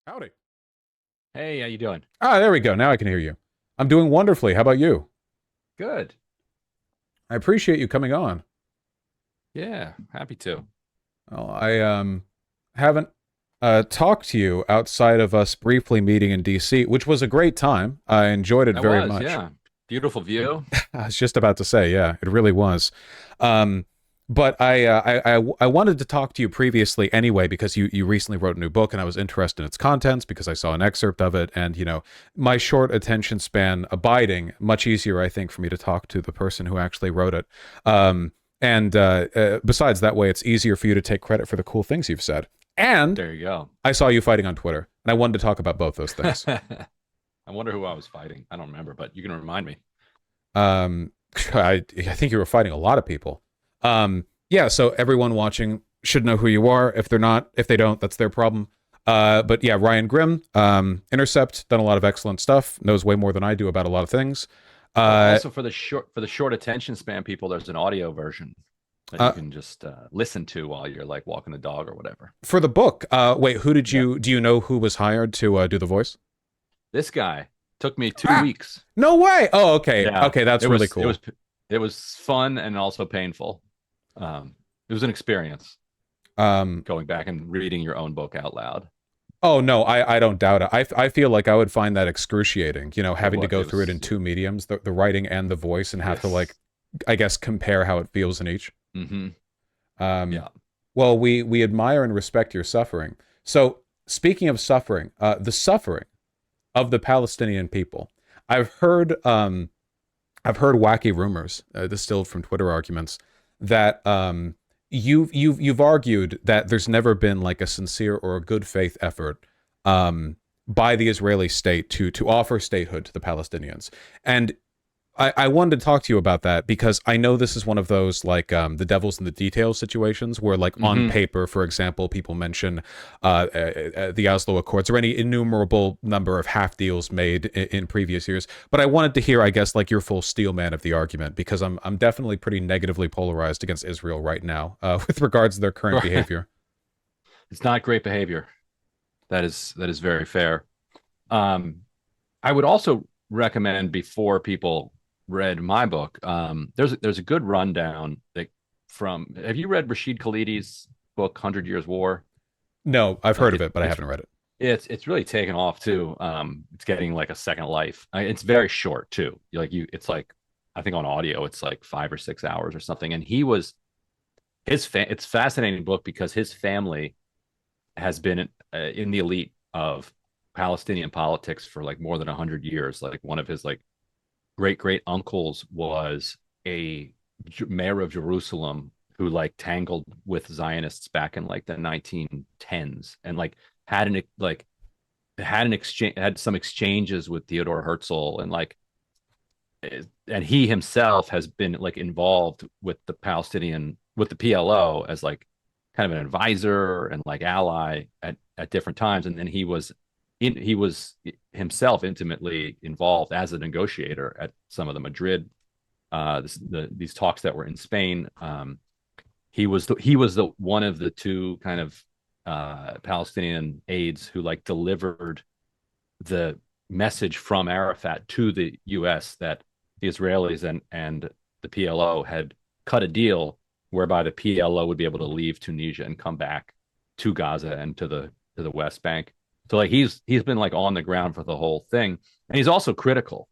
Howdy. Hey, how you doing? Ah, there we go. Now I can hear you. I'm doing wonderfully. How about you? Good. I appreciate you coming on. Yeah, happy to. Well, I haven't talked to you outside of us briefly meeting in DC, which was a great time. I enjoyed it I very was, much. yeah. Beautiful view. I was just about to say, yeah, it really was. Um, but I wanted to talk to you previously anyway because you recently wrote a new book and I was interested in its contents because I saw an excerpt of it and my short attention span abiding much easier I think for me to talk to the person who actually wrote it. And besides that way it's easier for you to take credit for the cool things you've said. And There you go. I saw you fighting on Twitter and I wanted to talk about both those things. I wonder who I was fighting. I don't remember, but you can remind me. Um, I think you were fighting a lot of people. Yeah, so everyone watching should know who you are. If they're not, if they don't, that's their problem. But yeah, Ryan Grimm, Intercept, done a lot of excellent stuff, knows way more than I do about a lot of things. Also for the short attention span people, there's an audio version that you Uh, can just listen to while you're like walking the dog or whatever. for the book, wait, who did Yeah. do you know who was hired to do the voice? This guy took me two Ah, weeks. no way. Oh, okay. Yeah. Okay, that's It really was it cool. was it was fun and also painful. It was an experience Um, going back and reading your own book out loud. oh no, I don't doubt it. I feel like I would find that excruciating, It having to was go it through it was in two mediums, the writing and the voice, and have to yes. like, I guess, compare how it feels in each. Mm-hmm. Um, Yeah. well, we admire and respect your suffering. So, speaking of suffering, the suffering of the Palestinian people, I've heard I've heard wacky rumors distilled from Twitter arguments that you've argued that there's never been like a sincere or a good faith effort by the Israeli state to offer statehood to the Palestinians, and I wanted to talk to you about that because I know this is one of those like the devil's in the details situations where like on Mm-hmm. paper, for example, people mention the Oslo Accords or any innumerable number of half deals made in previous years. But I wanted to hear, I guess, like your full steel man of the argument because I'm definitely pretty negatively polarized against Israel right now with regards to their current behavior. It's not great behavior. That is very fair. Um, I would also recommend before people read my book, there's a good rundown that from. Have you read Rashid Khalidi's book, Hundred Years War? No, I've Like heard of it, but I it's haven't read it. it's really taken off too. It's getting like a second life. It's very short too. It's like I think on audio it's like 5 or 6 hours or something. And it's a fascinating book because his family has been in the elite of Palestinian politics for like more than 100 years. Like one of his like great great uncles was a mayor of Jerusalem who like tangled with Zionists back in like the 1910s and like had an like had an exchange had some exchanges with Theodore Herzl and like and he himself has been like involved with the PLO as like kind of an advisor and like ally at different times, and then he was himself intimately involved as a negotiator at some of the Madrid these talks that were in Spain. He was the one of the two kind of Palestinian aides who like delivered the message from Arafat to the U.S. that the Israelis and the PLO had cut a deal whereby the PLO would be able to leave Tunisia and come back to Gaza and to the West Bank. So like he's been like on the ground for the whole thing, and he's also critical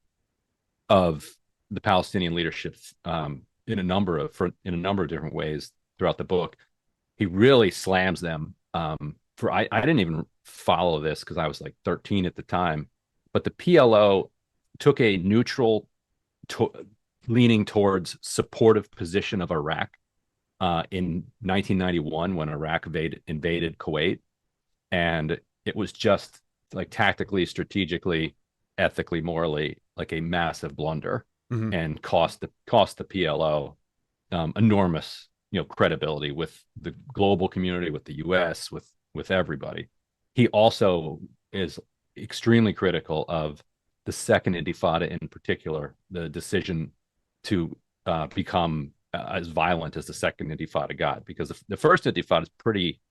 of the Palestinian leadership in a number of different ways throughout the book. He really slams them for I didn't even follow this because I was like 13 at the time, but the PLO took a neutral to, leaning towards supportive position of Iraq in 1991 when Iraq invaded Kuwait, and it was just like tactically, strategically, ethically, morally like a massive blunder Hmm. and cost the PLO enormous credibility with the global community, with the U.S., with everybody. He also is extremely critical of the second Intifada in particular, the decision to become as violent as the second Intifada got, because the first Intifada is pretty,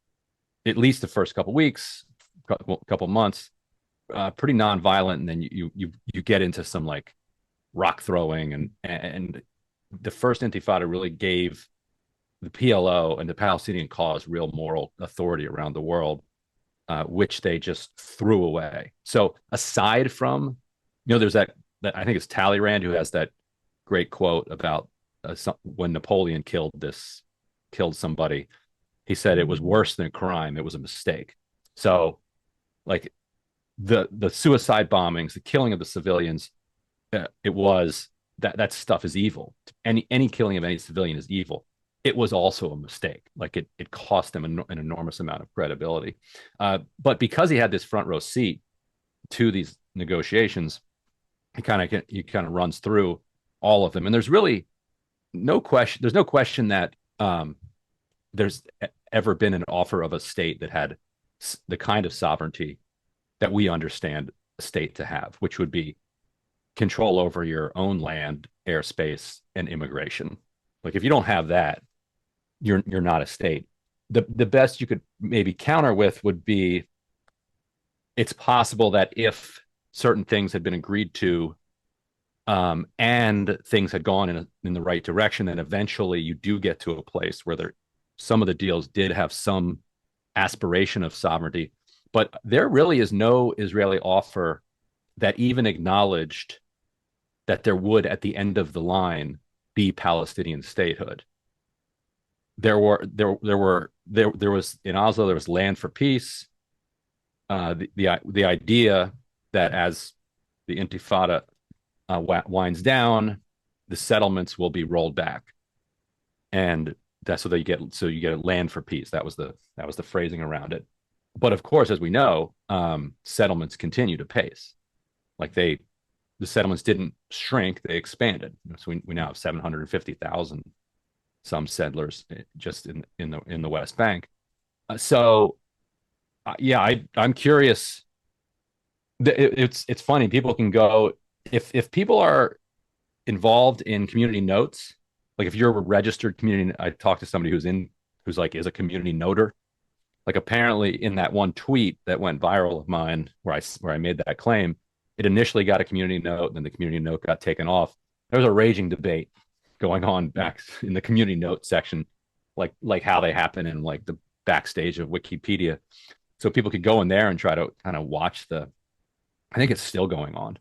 at least the first couple weeks, couple months, pretty nonviolent, and then you get into some like rock throwing, and the first Intifada really gave the PLO and the Palestinian cause real moral authority around the world, which they just threw away. So aside from, there's that I think it's Talleyrand who has that great quote about when Napoleon killed somebody. He said it was worse than a crime; it was a mistake. So, like the suicide bombings, the killing of the civilians, it was that stuff is evil. Any killing of any civilian is evil. It was also a mistake. Like it cost him an enormous amount of credibility. But because he had this front row seat to these negotiations, he kind of runs through all of them. And there's really no question. There's no question that there's ever been an offer of a state that had the kind of sovereignty that we understand a state to have, which would be control over your own land, airspace, and immigration. Like if you don't have that, you're not a state. The best you could maybe counter with would be, it's possible that if certain things had been agreed to, and things had gone in the right direction, then eventually you do get to a place where some of the deals did have some aspiration of sovereignty, but there really is no Israeli offer that even acknowledged that there would, at the end of the line, be Palestinian statehood. There was in Oslo, there was land for peace. The idea that as the Intifada winds down, the settlements will be rolled back, and that's so you get a land for peace. That was the phrasing around it. But of course, as we know, settlements continue to pace. Like the settlements didn't shrink; they expanded. So we now have 750,000 some settlers just in the West Bank. I'm curious. It's funny. People can go if people are involved in community notes. Like if you're a registered community, I talked to somebody who's is a community noter. Like apparently in that one tweet that went viral of mine where I made that claim, it initially got a community note, and then the community note got taken off. There was a raging debate going on back in the community note section, like how they happen in like the backstage of Wikipedia. So people could go in there and try to kind of watch I think it's still going on,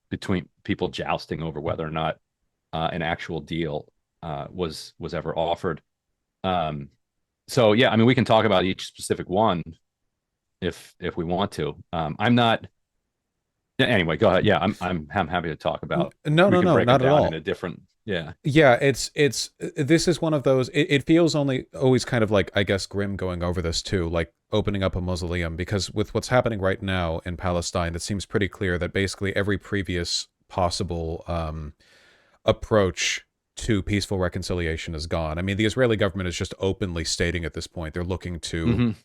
between people jousting over whether or not an actual deal was ever offered. So yeah, I mean, we can talk about each specific one if we want to. I'm not. Anyway, go ahead. Yeah, I'm happy to talk about. No, not at all. In a different. Yeah. Yeah, it's this is one of those. It feels always kind of like, I guess, grim going over this too, like opening up a mausoleum, because with what's happening right now in Palestine, it seems pretty clear that basically every previous possible approach to peaceful reconciliation is gone. I mean, the Israeli government is just openly stating at this point they're looking to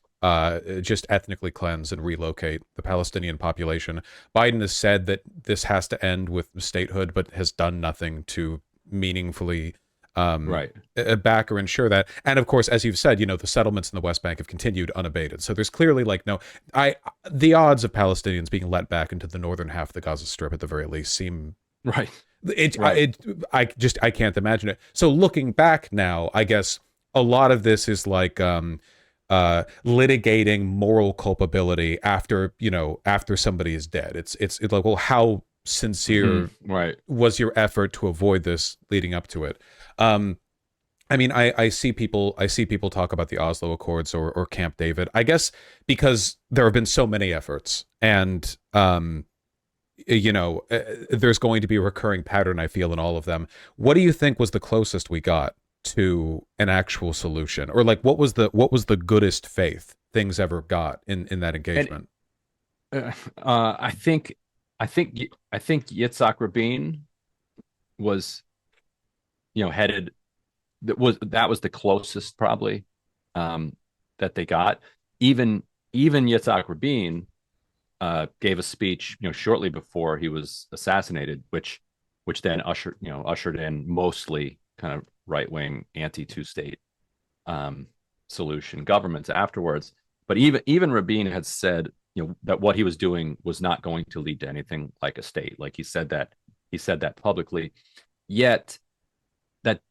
just ethnically cleanse and relocate the Palestinian population. Biden has said that this has to end with statehood, but has done nothing to meaningfully back or ensure that. And of course, as you've said, the settlements in the West Bank have continued unabated. So there's clearly the odds of Palestinians being let back into the northern half of the Gaza Strip at the very least seem right. I can't imagine it. So looking back now, I guess a lot of this is like litigating moral culpability after somebody is dead. It's like, well, how sincere was your effort to avoid this leading up to it? I mean, I see people talk about the Oslo Accords or Camp David, I guess because there have been so many efforts, and there's going to be a recurring pattern, I feel, in all of them. What do you think was the closest we got to an actual solution, or like what was the goodest faith things ever got in that engagement? I think Yitzhak Rabin was, headed. That was the closest probably that they got. Even Yitzhak Rabin gave a speech, shortly before he was assassinated, which then ushered in mostly kind of right-wing anti-two-state um, solution governments afterwards. But even Rabin had said, that what he was doing was not going to lead to anything like a state. Like he said that publicly. Yet that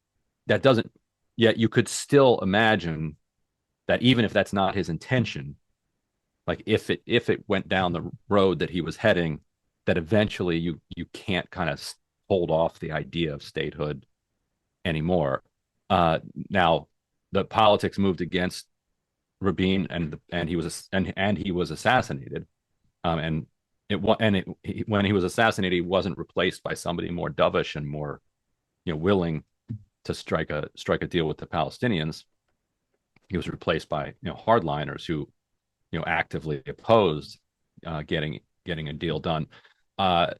that doesn't. Yet you could still imagine that even if that's not his intention, like if it went down the road that he was heading, that eventually you can't kind of hold off the idea of statehood anymore. Now the politics moved against Rabin, and he was assassinated. And when he was assassinated, he wasn't replaced by somebody more dovish and more willing to strike a deal with the Palestinians. He was replaced by hardliners who actively opposed getting a deal done. It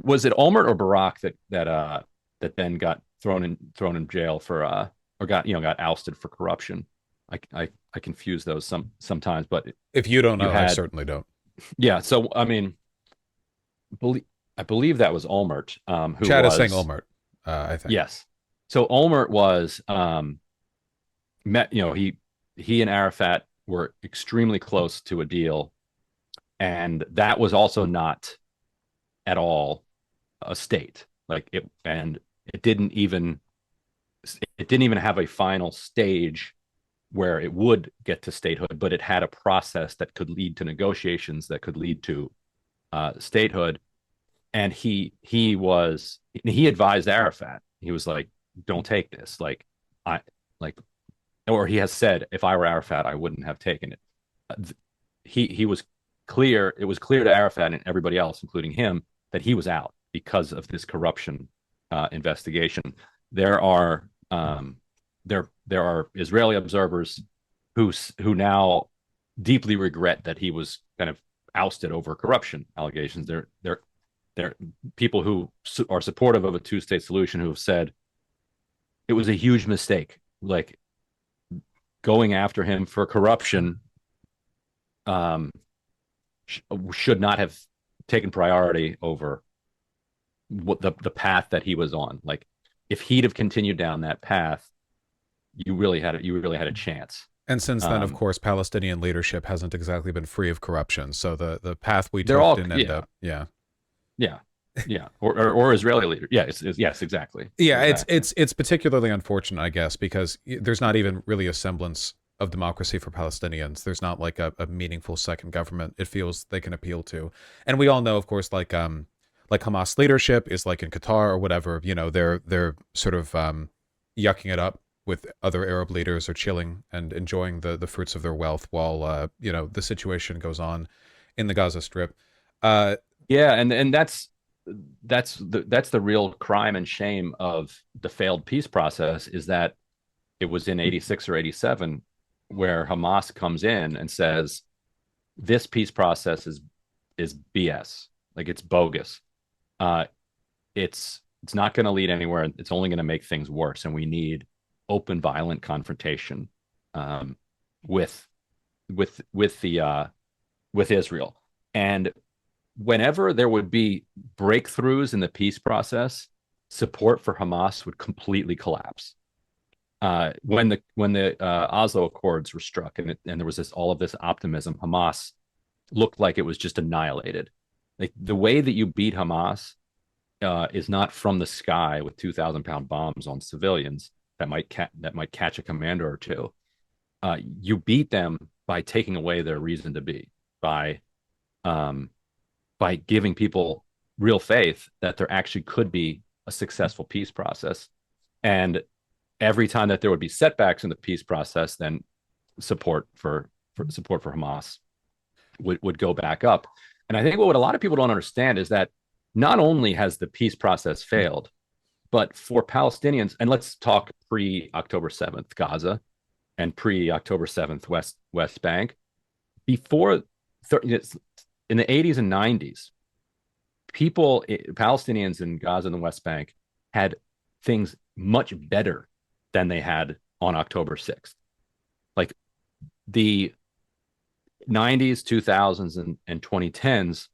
was it Olmert or Barak that then got thrown in jail for or got ousted for corruption. I confuse those sometimes, but If you don't know, I certainly don't. Yeah. So I mean, I believe that was Olmert. Who Chad was is saying Olmert, I think. Yes. So Olmert was met. He and Arafat were extremely close to a deal, and that was also not at all a state. Like it didn't even have a final stage where it would get to statehood, but it had a process that could lead to negotiations that could lead to statehood. And he advised Arafat. He was like, "Don't take this." Or he has said, "If I were Arafat, I wouldn't have taken it." He was clear. It was clear to Arafat and everybody else, including him, that he was out because of this corruption investigation. There are Israeli observers who now deeply regret that he was kind of ousted over corruption allegations. They're people who are supportive of a two-state solution who have said it was a huge mistake. Like going after him for corruption should not have taken priority over what the path that he was on. Like if he'd have continued down that path, you really had a chance. And since then, of course, Palestinian leadership hasn't exactly been free of corruption. So the path we took didn't end up. Yeah. Or Israeli leader. Yeah. Yes, exactly. Yeah. Exactly. It's particularly unfortunate, I guess, because there's not even really a semblance of democracy for Palestinians. There's not like a meaningful second government it feels they can appeal to. And we all know, of course, like Hamas leadership is like in Qatar or whatever, they're sort of yucking it up with other Arab leaders or chilling and enjoying the fruits of their wealth while the situation goes on in the Gaza Strip. And that's the real crime and shame of the failed peace process, is that it was in 86 or 87 where Hamas comes in and says this peace process is BS, like it's bogus. It's not going to lead anywhere. It's only going to make things worse, and we need open, violent confrontation with Israel. And whenever there would be breakthroughs in the peace process, support for Hamas would completely collapse. When the Oslo Accords were struck, and there was all of this optimism, Hamas looked like it was just annihilated. Like the way that you beat Hamas is not from the sky with 2,000-pound bombs on civilians that might catch a commander or two. You beat them by taking away their reason to be, by giving people real faith that there actually could be a successful peace process. And every time that there would be setbacks in the peace process, then support for Hamas would go back up. And I think what a lot of people don't understand is that not only has the peace process failed, but for Palestinians, and let's talk pre-October 7th Gaza and pre-October 7th West Bank, before in the 80s and 90s, Palestinians in Gaza and the West Bank had things much better than they had on October 6th. Like the 90s, 2000s, and 2010s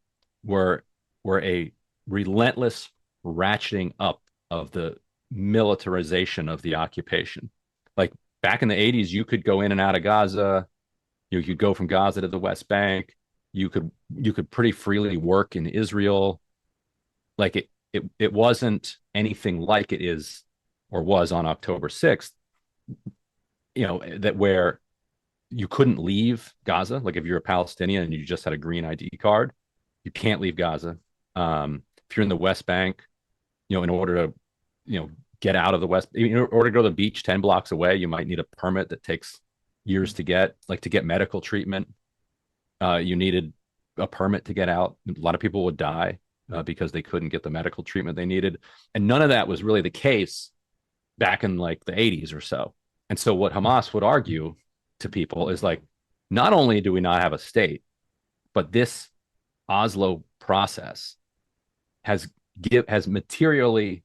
were a relentless ratcheting up of the militarization of the occupation. Like back in the 80s, you could go in and out of Gaza. You could go from Gaza to the West Bank. You could pretty freely work in Israel. Like it wasn't anything like it is or was on October 6th, that where you couldn't leave Gaza. Like if you're a Palestinian and you just had a green ID card, you can't leave Gaza. If you're in the West Bank, in order to, get out of the West, in order to go to the beach 10 blocks away, you might need a permit that takes years to get. Like to get medical treatment, you needed a permit to get out. A lot of people would die because they couldn't get the medical treatment they needed. And none of that was really the case back in like the 80s or so. And so what Hamas would argue to people is like, not only do we not have a state, but this Oslo process has materially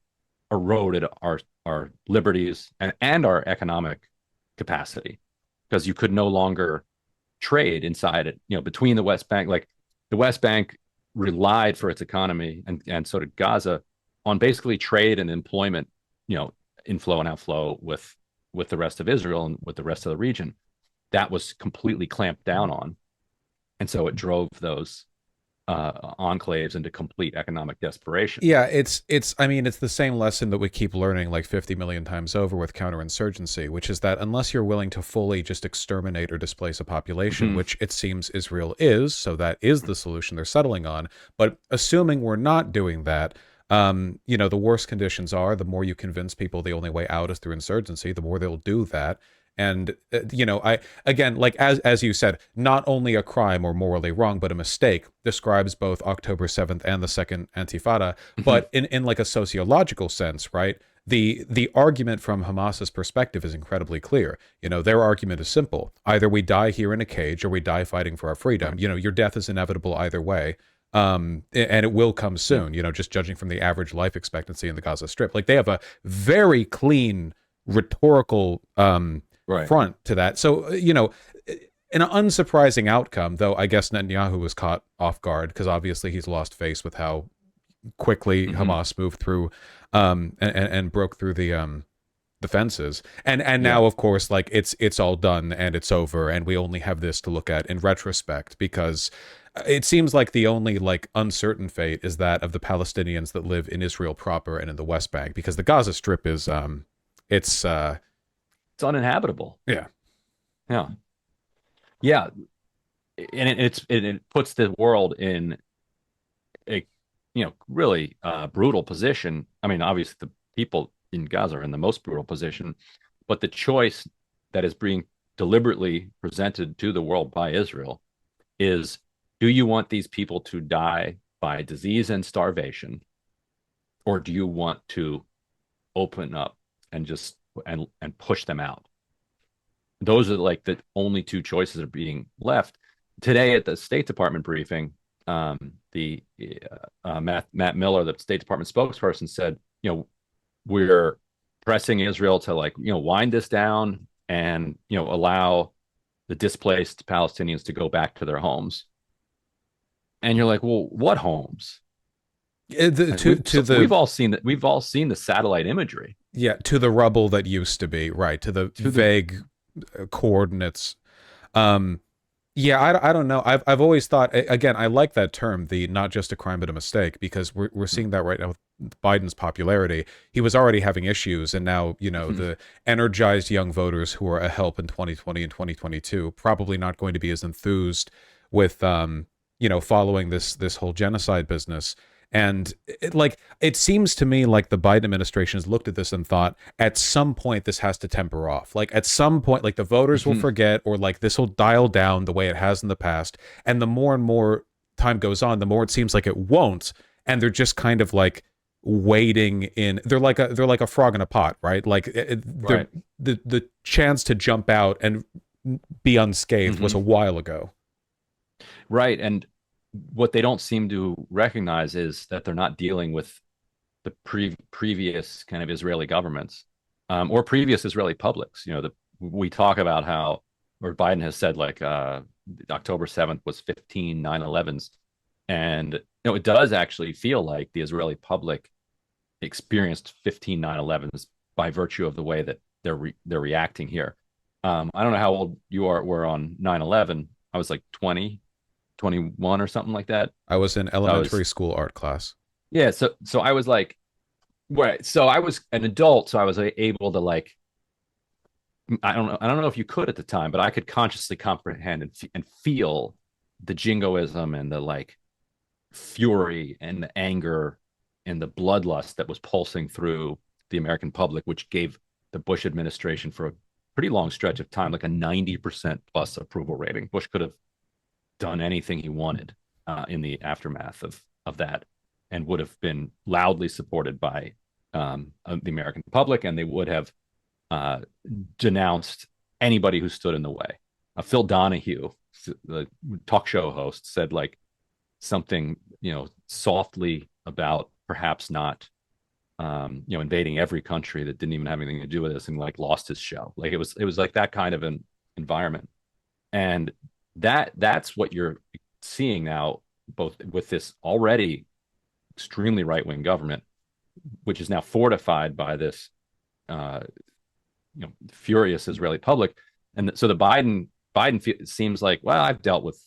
eroded our liberties and our economic capacity, because you could no longer trade inside it, between the West Bank. Like the West Bank relied for its economy, and so did Gaza, on basically trade and employment, inflow and outflow with the rest of Israel and with the rest of the region. That was completely clamped down on. And so it drove those enclaves into complete economic desperation. Yeah, I mean, it's the same lesson that we keep learning like 50 million times over with counterinsurgency, which is that unless you're willing to fully just exterminate or displace a population, which it seems Israel is, so that is the solution they're settling on. But assuming we're not doing that, the worse conditions are, the more you convince people the only way out is through insurgency, the more they'll do that. And, I, again, like, as you said, not only a crime or morally wrong, but a mistake describes both October 7th and the Second Intifada. But in like a sociological sense, right? The argument from Hamas's perspective is incredibly clear. Their argument is simple. Either we die here in a cage or we die fighting for our freedom. Your death is inevitable either way. And it will come soon, just judging from the average life expectancy in the Gaza Strip. Like they have a very clean rhetorical front to that. So, an unsurprising outcome, though I guess Netanyahu was caught off guard because obviously he's lost face with how quickly Hamas moved through and broke through the fences. And now, of course, like it's all done and it's over, and we only have this to look at in retrospect, because it seems like the only like uncertain fate is that of the Palestinians that live in Israel proper and in the West Bank, because the Gaza Strip is it's uninhabitable. Yeah. And it puts the world in a really brutal position. I mean, obviously the people in Gaza are in the most brutal position, but the choice that is being deliberately presented to the world by Israel is, do you want these people to die by disease and starvation, or do you want to open up and just and push them out? Those are like the only two choices are being left. Today at the State Department briefing, Matt Miller, the State Department spokesperson, said, we're pressing Israel to wind this down and allow the displaced Palestinians to go back to their homes. And you're like, well, what homes? We've all seen that. We've all seen the satellite imagery. Yeah, to the rubble that used to be, right? To the vague coordinates. I don't know. I've always thought, again, I like that term, the not just a crime but a mistake, because we're seeing that right now with Biden's popularity. He was already having issues, and now the energized young voters who are a help in 2020 and 2022 probably not going to be as enthused with following this whole genocide business. And it seems to me like the Biden administration has looked at this and thought, at some point this has to temper off. Like at some point, like the voters will forget, or like this will dial down the way it has in the past. And the more and more time goes on, the more it seems like it won't. And they're just kind of like waiting in. They're like a frog in a pot, right? Like the chance to jump out and be unscathed was a while ago. Right. And what they don't seem to recognize is that they're not dealing with the previous kind of Israeli governments or previous Israeli publics. We talk about how, or Biden has said, like October 7th was 15 9/11s. And it does actually feel like the Israeli public experienced 15 9/11s by virtue of the way that they're reacting here. I don't know how old you were on 9/11. I was like 20, 21 or something like that. I was in So I elementary was, school art class. yeah. So I was like, right. So I was an adult, so I was able to like, I don't know if you could at the time, but I could consciously comprehend and feel the jingoism and the like fury and the anger and the bloodlust that was pulsing through the American public, which gave the Bush administration for a pretty long stretch of time like a 90% plus approval rating. Bush could have done anything he wanted in the aftermath of that, and would have been loudly supported by the American public, and they would have uh, denounced anybody who stood in the way. Phil Donahue, the talk show host, said like something, softly about perhaps not, invading every country that didn't even have anything to do with this, and like lost his show. Like it was like that kind of an environment, and that's what you're seeing now, both with this already extremely right wing government, which is now fortified by this, furious Israeli public, and so the Biden seems like, well, I've dealt with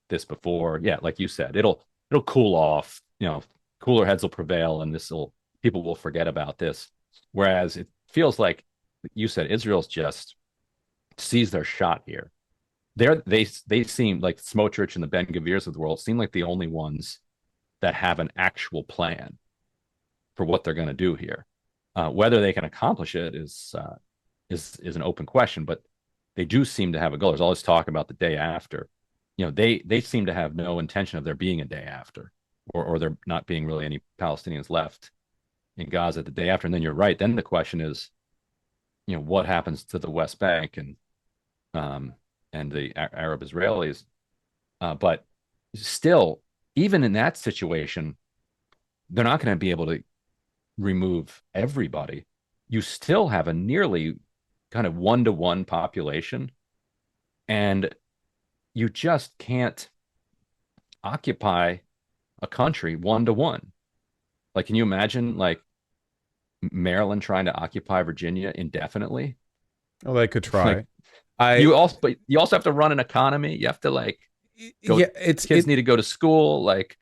this before. Yeah, like you said, it'll cool off. Cooler heads will prevail, and people will forget about this. Whereas it feels like you said, Israel's just sees their shot here. They seem like Smotrich and the Ben Gavirs of the world seem like the only ones that have an actual plan for what they're going to do here. Whether they can accomplish it is an open question, but they do seem to have a goal. There's always talk about the day after. They seem to have no intention of there being a day after, or there not being really any Palestinians left in Gaza the day after. And then you're right. Then the question is, what happens to the West Bank and the Arab Israelis? But still, even in that situation, they're not going to be able to remove everybody. You still have a nearly kind of 1-to-1 population, and you just can't occupy a country 1-to-1. Like, can you imagine like Maryland trying to occupy Virginia indefinitely? Oh, they could try. Like, but you also have to run an economy. You have to like go. Yeah, kids need to go to school. Like,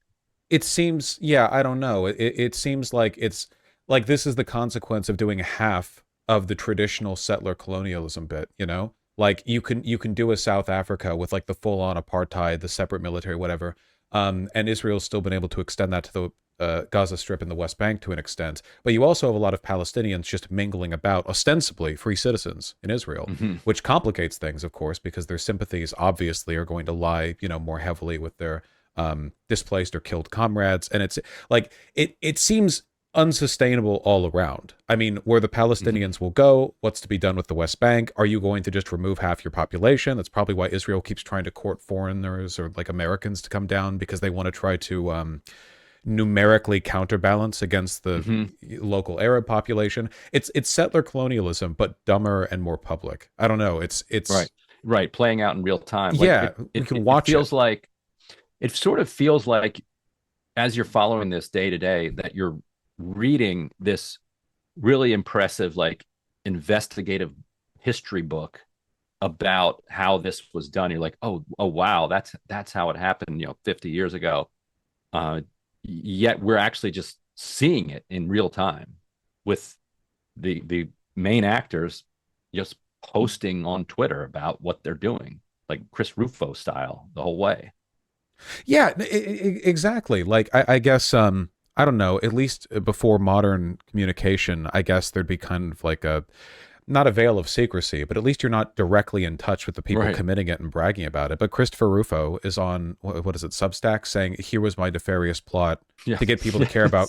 it seems, yeah, I don't know. It seems like it's like this is the consequence of doing half of the traditional settler colonialism bit, Like you can do a South Africa with like the full on apartheid, the separate military, whatever. And Israel's still been able to extend that to the Gaza Strip and the West Bank to an extent. But you also have a lot of Palestinians just mingling about, ostensibly free citizens in Israel, which complicates things, of course, because their sympathies obviously are going to lie, more heavily with their displaced or killed comrades. And it's like, it seems unsustainable all around. I mean, where the Palestinians will go, what's to be done with the West Bank? Are you going to just remove half your population? That's probably why Israel keeps trying to court foreigners or like Americans to come down, because they want to try to numerically counterbalance against the local Arab population. It's settler colonialism, but dumber and more public. I don't know. It's right, playing out in real time. Like, yeah, you can watch it. Feels like it sort of feels like, as you're following this day to day, that you're reading this really impressive like investigative history book about how this was done. You're like, oh wow, that's how it happened 50 years ago, yet we're actually just seeing it in real time with the main actors just posting on Twitter about what they're doing, like Chris Rufo style the whole way. Yeah, exactly. Like I guess I don't know, at least before modern communication, I guess there'd be kind of like not a veil of secrecy, but at least you're not directly in touch with the people committing it and bragging about it. But Christopher Rufo is on, what is it, Substack, saying, here was my nefarious plot to get people to care about,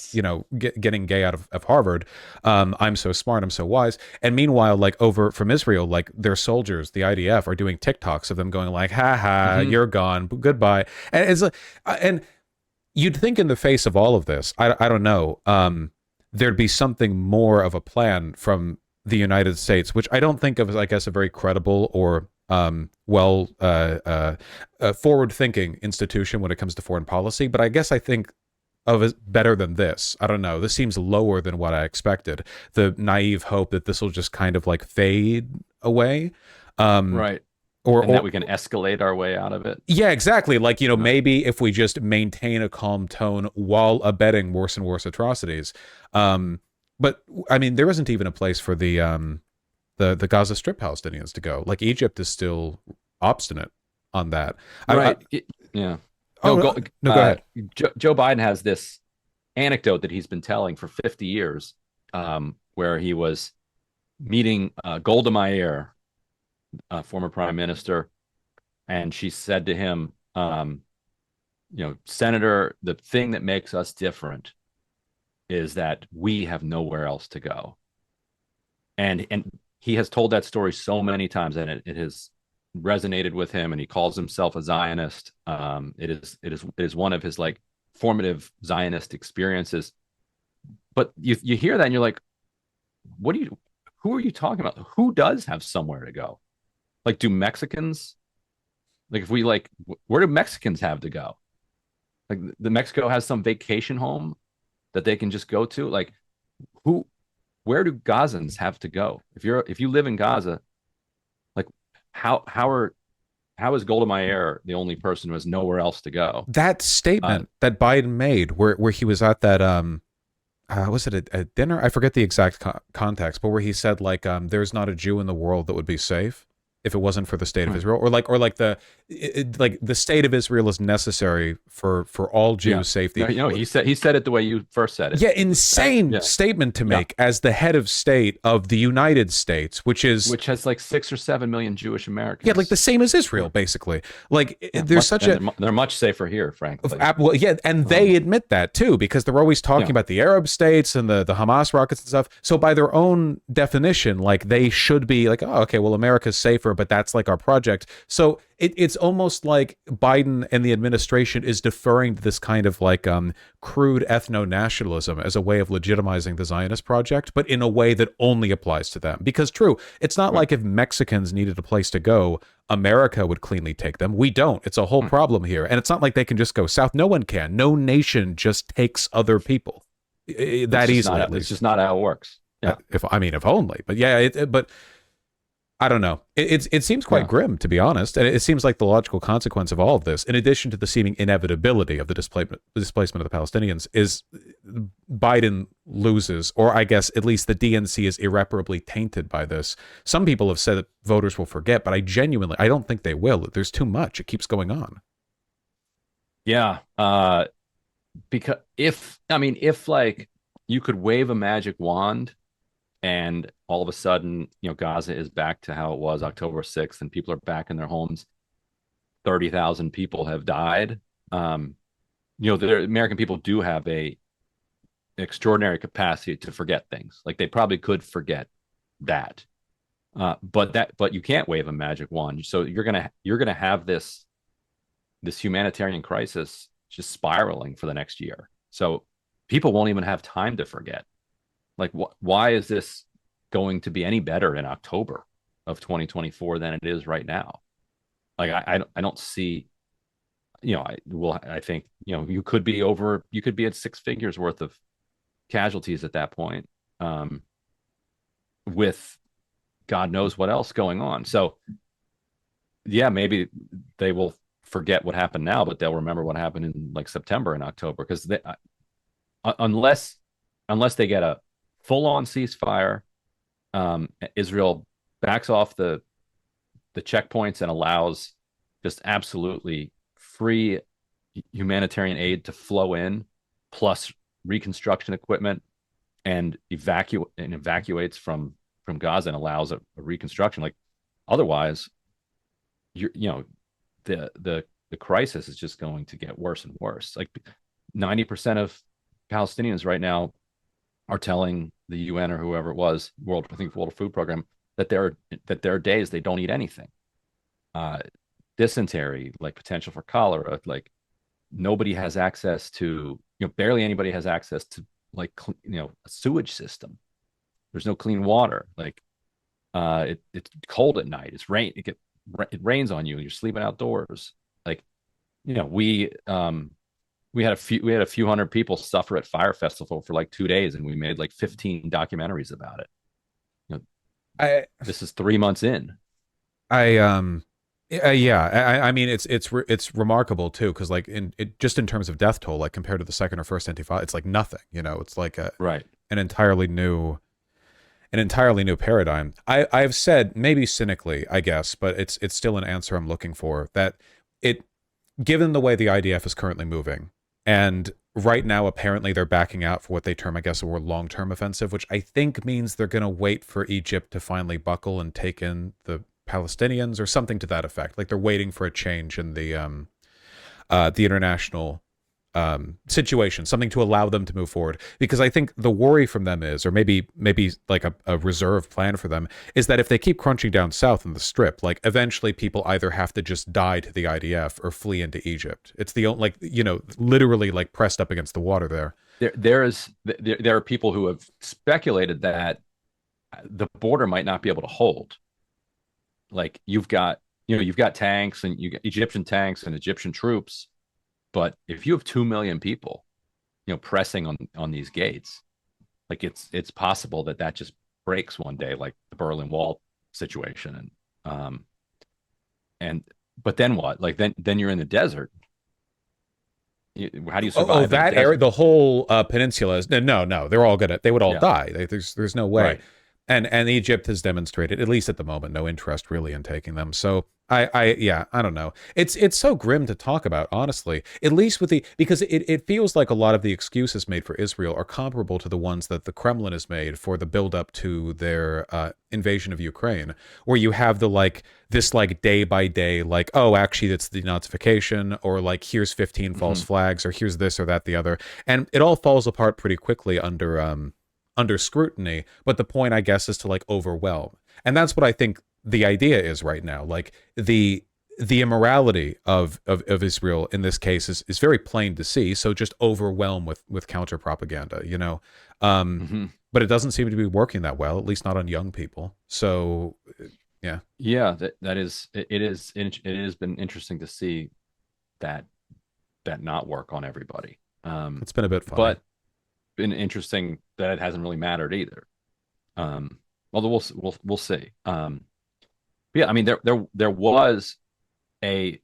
getting gay out of Harvard. I'm so smart, I'm so wise. And meanwhile, like over from Israel, like their soldiers, the IDF, are doing TikToks of them going like, ha ha, you're gone, goodbye. And it's like, and you'd think in the face of all of this, I don't know, there'd be something more of a plan from the United States, which I don't think of as, I guess, a very credible or forward-thinking institution when it comes to foreign policy. But I guess I think better than this. I don't know. This seems lower than what I expected. The naive hope that this will just kind of like fade away. Um, Right. or, And that or we can escalate our way out of it. yeah, exactly. Like, Uh, maybe if we just maintain a calm tone while abetting worse and worse atrocities. But I mean, there isn't even a place for the Gaza Strip Palestinians to go. Like, Egypt is still obstinate on that. I right. Yeah. oh No, no, go, no, go ahead. Joe Biden has this anecdote that he's been telling for 50 years, where he was meeting Golda Meir, former prime minister, and she said to him, Senator, the thing that makes us different is that we have nowhere else to go. And he has told that story so many times, and it has resonated with him. And he calls himself a Zionist. It is one of his like formative Zionist experiences. But you hear that and you're like, what do you? Who are you talking about? Who does have somewhere to go? Like, do Mexicans? Like, if we like, where do Mexicans have to go? Like, the Mexico has some vacation home that they can just go to. Like, who? Where do Gazans have to go? If you live in Gaza, like, how is Golda Meir the only person who has nowhere else to go? That Uh, statement that Biden made, where he was at that was it a dinner? I forget the exact context, but where he said like there's not a Jew in the world that would be safe if it wasn't for the state of Israel, or like like the state of Israel is necessary for all yeah, Jews' safety. no, he said it the way you first said it. Yeah, insane Yeah, statement to yeah, make as the head of state of the United States, which is, which has like 6 or 7 million Jewish yeah, like the Americans. same as Israel, basically. Like, Yeah, there's such and a they're much safer here, frankly. well, yeah, and Um, they admit that too, because they're always talking yeah, about the Arab states and the Hamas rockets and stuff. So by their own definition, like, they should be like, oh, okay, well, America's safer, but that's like our project. So it's almost like Biden and the administration is deferring to this kind of like crude ethno-nationalism as a way of legitimizing the Zionist project, but in a way that only applies to them. Because true, it's not right. like if Mexicans needed a place to go, America would cleanly take them. We don't. It's a whole problem here. And it's not like they can just go south. No one can. No nation just takes other people that easily, at It's just least. not how it works. Yeah, If only. But yeah, but I don't know. It seems quite yeah, grim, to be honest. And it seems like the logical consequence of all of this, in addition to the seeming inevitability of the displacement of the Palestinians, is Biden loses, or I guess at least the DNC is irreparably tainted by this. Some people have said that voters will forget, but I don't think they will. There's too much. It keeps going on. yeah. Because if like you could wave a magic wand and all of a sudden, Gaza is back to how it was October 6th and people are back in their homes. 30,000 people have died. The American people do have a extraordinary capacity to forget things. Like, they probably could forget that. But you can't wave a magic wand. So you're gonna have this humanitarian crisis just spiraling for the next year. So people won't even have time to forget. Like, why is this going to be any better in October of 2024 than it is right now? Like, I don't see, I think, you could be at six figures worth of casualties at that point, with God knows what else going on. So yeah, maybe they will forget what happened now, but they'll remember what happened in like September and October, because unless they get a full on ceasefire, Israel backs off the checkpoints and allows just absolutely free humanitarian aid to flow in, plus reconstruction equipment, and evacuates from Gaza and allows a reconstruction. Like, otherwise, the crisis is just going to get worse and worse. Like, 90% of Palestinians right now are telling the UN or whoever it was, World Food Program, that there are days they don't eat anything. Dysentery, like potential for cholera, like nobody has access to, barely anybody has access to, like, a sewage system. There's no clean water. Like, it's cold at night. It rains on you and you're sleeping outdoors. Like, we we had a few hundred people suffer at Fire Festival for like 2 days, and we made like 15 documentaries about it. You know, I this is 3 months in. I yeah, I mean it's remarkable too because like just in terms of death toll, like compared to the second or first Intifada, it's like nothing. It's like Right. an entirely new paradigm. I've said, maybe cynically, I guess, but it's still an answer I'm looking for, that it given the way the IDF is currently moving, and right now apparently they're backing out for what they term, I guess, a more long-term offensive, which I think means they're going to wait for Egypt to finally buckle and take in the Palestinians or something to that effect. Like they're waiting for a change in the international situation, something to allow them to move forward. Because I think the worry from them is, or maybe like a reserve plan for them, is that if they keep crunching down south in the Strip, like eventually people either have to just die to the IDF or flee into Egypt. It's the only, like, literally like pressed up against the water there. There are people who have speculated that the border might not be able to hold. Like you've got tanks, and you got Egyptian tanks and Egyptian troops, but if you have 2 million people, pressing on these gates, like it's possible that just breaks one day, like the Berlin Wall situation. And but then what? Like then you're in the desert. How do you survive? That area, the whole peninsula is no. They're all gonna. They would all die. There's no way. Right. And Egypt has demonstrated, at least at the moment, no interest really in taking them. So I don't know. It's so grim to talk about, honestly. At least because it feels like a lot of the excuses made for Israel are comparable to the ones that the Kremlin has made for the buildup to their invasion of Ukraine, where you have this day by day, like, oh, actually that's the denazification, or like here's 15 false flags, or here's this or that the other, and it all falls apart pretty quickly under scrutiny. But the point, I guess, is to like overwhelm. And that's what I think the idea is right now. Like the immorality of Israel in this case is very plain to see. So just overwhelm with counter propaganda, but it doesn't seem to be working that well, at least not on young people. So yeah. Yeah, it has been interesting to see that not work on everybody. It's been a bit funny. But been interesting that it hasn't really mattered either. Although we'll see. Yeah, I mean there was a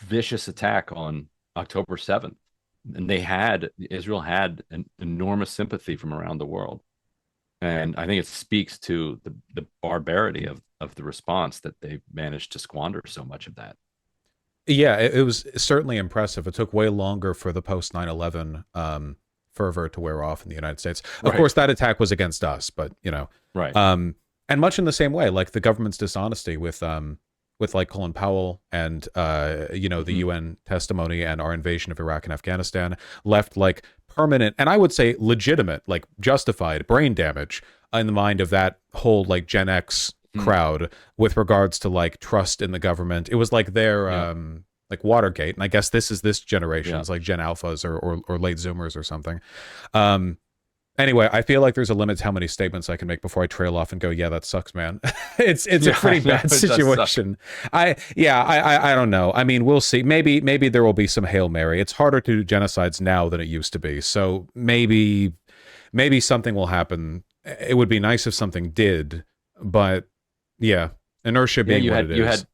vicious attack on October 7th, and Israel had an enormous sympathy from around the world, and I think it speaks to the barbarity of the response, that they managed to squander so much of that. Yeah, it was certainly impressive. It took way longer for the post 9/11 fervor to wear off in the United States. Of course, that attack was against us, but right. And much in the same way, like the government's dishonesty with like Colin Powell and the UN testimony and our invasion of Iraq and Afghanistan left like permanent, and I would say legitimate, like justified brain damage in the mind of that whole like Gen X crowd with regards to like trust in the government. It was like their like Watergate, and I guess this is this generation's like Gen Alphas or late Zoomers or something. Anyway, I feel like there's a limit to how many statements I can make before I trail off and go, yeah, that sucks, man. It's a pretty bad situation. I don't know. I mean, we'll see. Maybe there will be some Hail Mary. It's harder to do genocides now than it used to be. So maybe something will happen. It would be nice if something did, but yeah, inertia being what it is.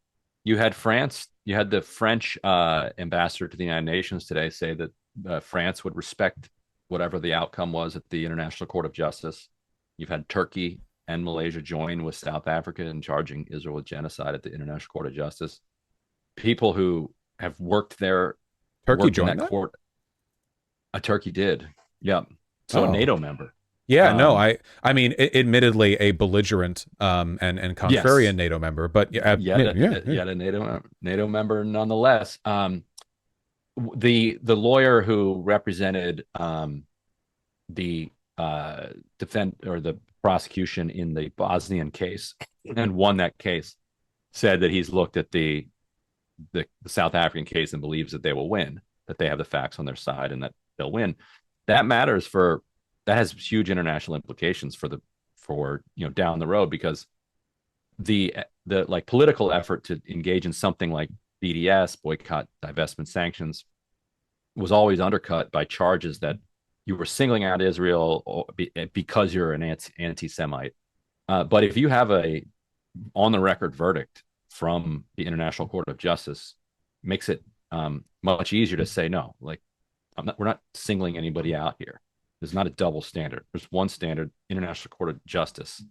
You had France. You had the French ambassador to the United Nations today say that France would respect whatever the outcome was at the International Court of Justice. You've had Turkey and Malaysia join with South Africa in charging Israel with genocide at the International Court of Justice. People who have worked there, Turkey joined that court. Turkey did, yeah. So a NATO member. Yeah, no, I mean, admittedly a belligerent and contrarian NATO member, but yet a NATO member nonetheless. The lawyer who represented the the prosecution in the Bosnian case and won that case said that he's looked at the South African case and believes that they will win, that they have the facts on their side and that they'll win. That has huge international implications for down the road, because the like political effort to engage in something like BDS, boycott, divestment, sanctions, was always undercut by charges that you were singling out Israel because you're an anti-Semite. But if you have a on the record verdict from the International Court of Justice, makes it much easier to say no. Like, we're not singling anybody out here. There's not a double standard. There's one standard. International Court of Justice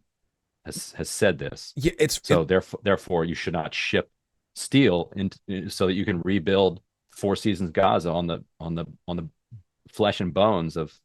has said this. Yeah, Therefore, you should not ship steel so that you can rebuild Four Seasons Gaza on the flesh and bones of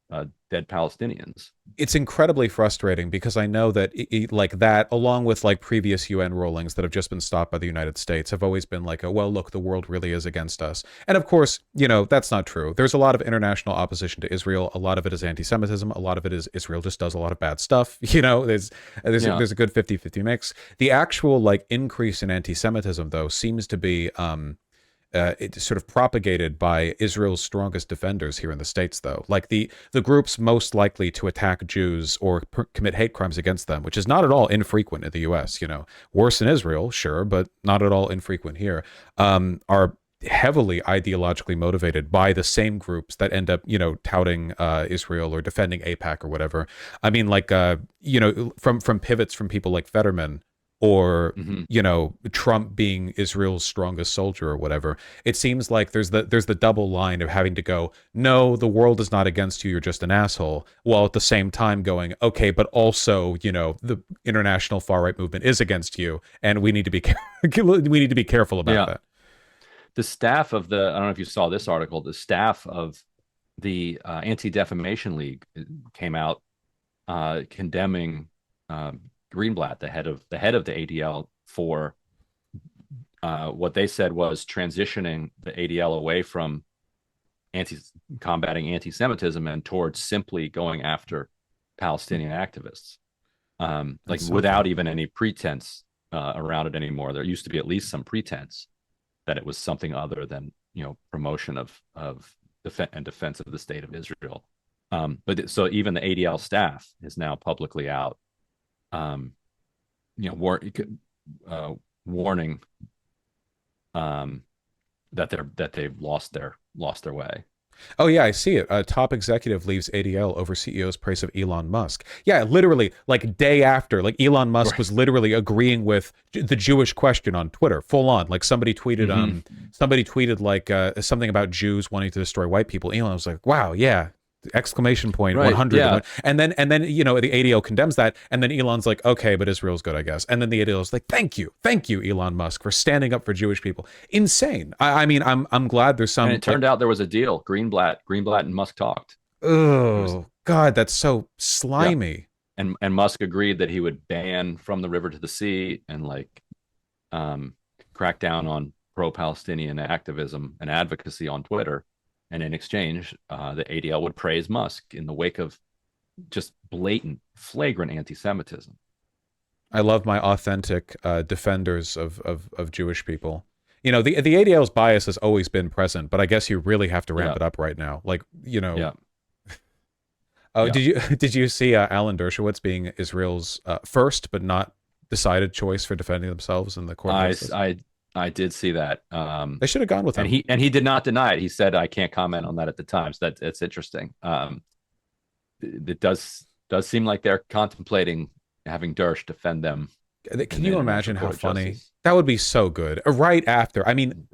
dead Palestinians. it's incredibly frustrating because I know that like that, along with like previous UN rulings that have just been stopped by the United States, have always been like, well, look, the world really is against us. And of course, that's not true. There's a lot of international opposition to Israel. A lot of it is anti-Semitism. A lot of it is Israel just does a lot of bad stuff. There's a good 50-50 mix. The actual like increase in anti-Semitism, though, seems to be it's sort of propagated by Israel's strongest defenders here in the States, though. Like the groups most likely to attack Jews or commit hate crimes against them, which is not at all infrequent in the U.S. Worse in Israel, sure, but not at all infrequent here, are heavily ideologically motivated by the same groups that end up, touting Israel or defending AIPAC or whatever. I mean, like, from pivots from people like Fetterman, or Trump being Israel's strongest soldier or whatever. It seems like there's the double line of having to go, no, the world is not against you, you're just an asshole, while at the same time going, okay, but also the international far right movement is against you, and we need to be careful about that. The staff of I don't know if you saw this article. The staff of the Anti-Defamation League came out condemning Greenblatt, the head of the ADL, for what they said was transitioning the ADL away from combating anti-Semitism and towards simply going after Palestinian activists, without even any pretense around it anymore. There used to be at least some pretense that it was something other than promotion of defense of the state of Israel. But so even the ADL staff is now publicly out, warning that they've lost their way. Oh yeah, I see it. A top executive leaves ADL over CEO's praise of Elon Musk. Yeah, literally, like day after, like Elon Musk was literally agreeing with the Jewish question on Twitter, full on. Like somebody tweeted, like something about Jews wanting to destroy white people. Elon was like, "Wow, yeah." Exclamation point, right, 100. Yeah. And then the ADL condemns that, and then Elon's like, okay, but Israel's good, I guess. And then the ADL's like, thank you Elon Musk, for standing up for Jewish people. Insane. I mean, I'm glad there's some. And it turned out there was a deal. Greenblatt and Musk talked. Oh God, that's so slimy. Yeah. And Musk agreed that he would ban From the River to the Sea and crack down on pro-Palestinian activism and advocacy on Twitter. And in exchange, the ADL would praise Musk in the wake of just blatant, flagrant anti-Semitism. I love my authentic defenders of Jewish people. The ADL's bias has always been present, but I guess you really have to ramp it up right now. Like, Yeah. Oh, did you see Alan Dershowitz being Israel's first but not decided choice for defending themselves in the court process? I did see that. They should have gone with him. And he did not deny it. He said, "I can't comment on that at the time." So that's interesting. It does seem like they're contemplating having Dersh defend them. Can you imagine how funny that would be? So good. Right after, I mean,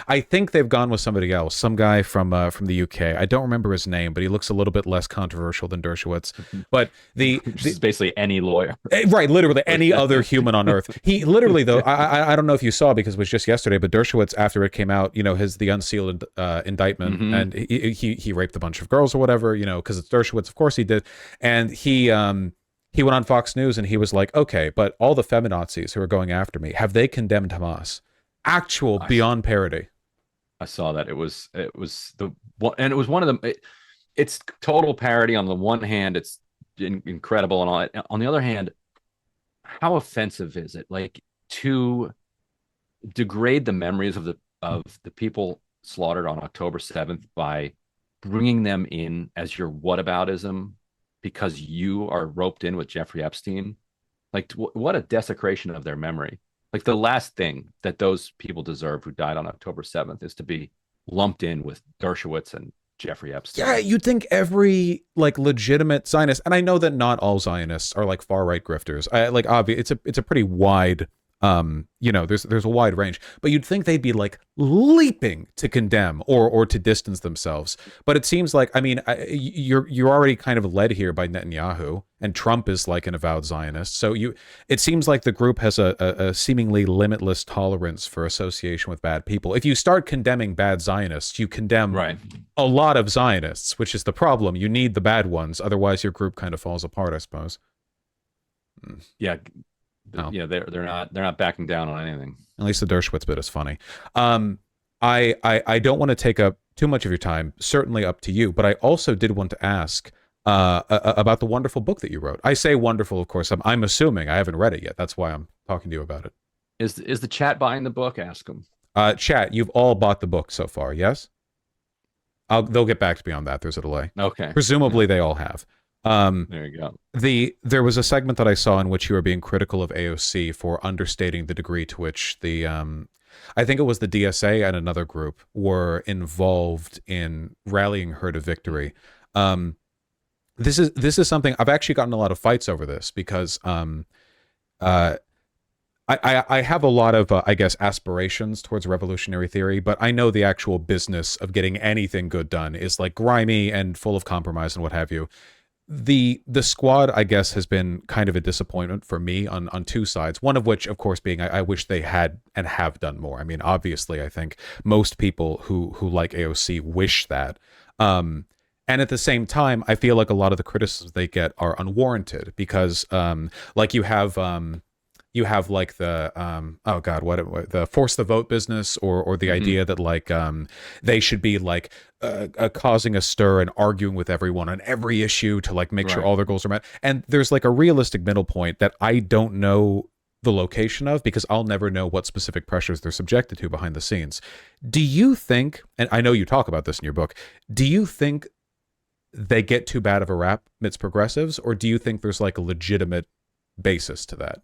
I think they've gone with somebody else, some guy from the UK. I don't remember his name, but he looks a little bit less controversial than Dershowitz. But it's basically any lawyer, right? Literally any other human on earth. He literally, though, I don't know if you saw, because it was just yesterday, but Dershowitz, after it came out, the unsealed indictment, and he raped a bunch of girls or whatever, because it's Dershowitz, of course he did, and he went on Fox News and he was like, okay, but all the feminazis who are going after me, have they condemned Hamas? Actual beyond parody. I saw that. It was one of them. It's total parody. On the one hand, it's incredible, and all that. On the other hand, how offensive is it? Like, to degrade the memories of the people slaughtered on October 7th by bringing them in as your whataboutism, because you are roped in with Jeffrey Epstein. Like, what a desecration of their memory. Like, the last thing that those people deserve who died on October 7th is to be lumped in with Dershowitz and Jeffrey Yeah, Epstein. you'd think every like legitimate Zionist, and I know that not all Zionists are like far right grifters. I like obvious. It's a pretty wide, there's a wide range, but you'd think they'd be like leaping to condemn or to distance themselves. But it seems like, I mean, you're already kind of led here by Netanyahu, and Trump is like an avowed Zionist. So it seems like the group has a seemingly limitless tolerance for association with bad people. If you start condemning bad Zionists, you condemn Right. a lot of Zionists, which is the problem. You need the bad ones, otherwise your group kind of falls apart, I suppose. Yeah. Oh, They're not backing down on anything. at least the Dershowitz bit is funny. Um, I don't want to take up too much of your time. Certainly up to you. But I also did want to ask about the wonderful book that you wrote. I say wonderful, of course. I'm assuming I haven't read it yet. That's why I'm talking to you about it. Is the chat buying the book? Ask them. Chat, you've all bought the book so far, yes? They'll get back to me on that. There's a delay. Okay. Presumably they all have. There you go. There was a segment that I saw in which you were being critical of AOC for understating the degree to which I think it was the DSA and another group were involved in rallying her to victory. This is something I've actually gotten a lot of fights over this because uh, I have a lot of, I guess, aspirations towards revolutionary theory, but I know the actual business of getting anything good done is like grimy and full of compromise and what have you. The squad, I guess, has been kind of a disappointment for me on two sides. One of which, of course, being I wish they had and have done more. I mean, obviously, I think most people who like AOC wish that. And at the same time, I feel like a lot of the criticisms they get are unwarranted because, like you have like the oh god the force the vote business or the Mm-hmm. idea that like they should be like causing a stir and arguing with everyone on every issue to like make sure Right. all their goals are met, and there's like a realistic middle point that I don't know the location of because I'll never know what specific pressures they're subjected to behind the scenes. Do you think, and I know you talk about this in your book, do you think they get too bad of a rap amidst progressives, or do you think there's like a legitimate basis to that?